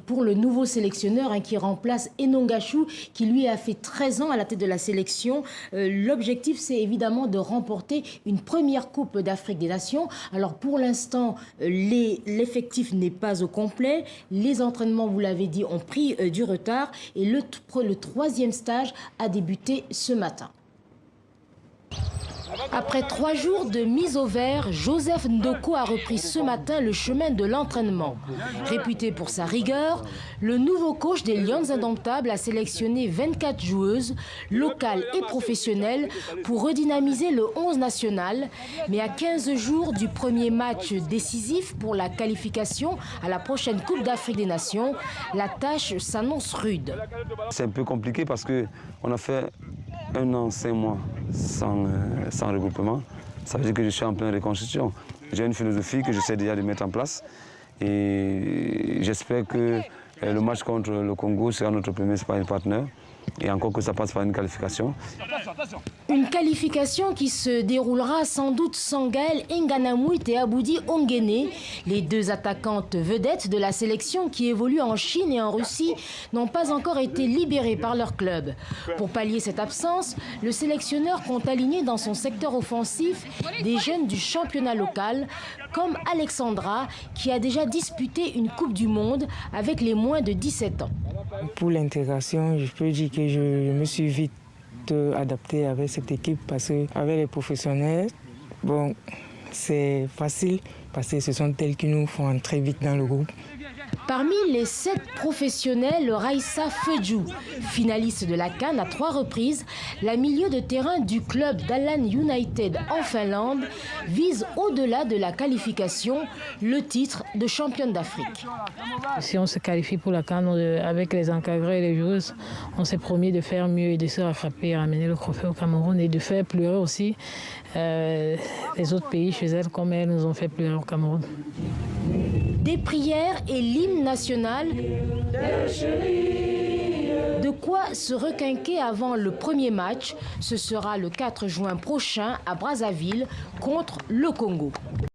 pour le nouveau sélectionneur qui remplace Enongachou, qui lui a fait 13 ans à la tête de la sélection. L'objectif, c'est évidemment de remporter une première Coupe d'Afrique des Nations. Alors pour l'instant, l'effectif n'est pas au complet. Les entraînements, vous l'avez dit, ont pris du retard et le troisième stage a débuté ce matin. Après 3 jours de mise au vert, Joseph Ndoko a repris ce matin le chemin de l'entraînement. Réputé pour sa rigueur, le nouveau coach des Lions Indomptables a sélectionné 24 joueuses, locales et professionnelles, pour redynamiser le 11 national. Mais à 15 jours du premier match décisif pour la qualification à la prochaine Coupe d'Afrique des Nations, la tâche s'annonce rude. C'est un peu compliqué parce qu'on a fait 1 an, 5 mois sans regroupement. Ça veut dire que je suis en pleine reconstruction. J'ai une philosophie que j'essaie déjà de mettre en place et j'espère que le match contre le Congo sera notre premier sparring partner et encore que ça passe par une qualification. Une qualification qui se déroulera sans doute sans Gaël Nganamouit et Aboudi Ongene. Les 2 attaquantes vedettes de la sélection qui évoluent en Chine et en Russie n'ont pas encore été libérées par leur club. Pour pallier cette absence, le sélectionneur compte aligner dans son secteur offensif des jeunes du championnat local, comme Alexandra, qui a déjà disputé une Coupe du Monde avec les moins de 17 ans. Pour l'intégration, je peux dire que je me suis vite adapté avec cette équipe parce qu'avec les professionnels, bon, c'est facile parce que ce sont elles qui nous font entrer vite dans le groupe. Parmi les 7 professionnels, Raissa Fedjou, finaliste de la CAN à 3 reprises, la milieu de terrain du club d'Alan United en Finlande vise au-delà de la qualification le titre de championne d'Afrique. Si on se qualifie pour la CAN avec les encadrés et les joueuses, on s'est promis de faire mieux et de se rattraper et ramener le trophée au Cameroun et de faire pleurer aussi les autres pays chez elles comme elles nous ont fait pleurer au Cameroun. Des prières et l'hymne national, de quoi se requinquer avant le premier match. Ce sera le 4 juin prochain à Brazzaville contre le Congo.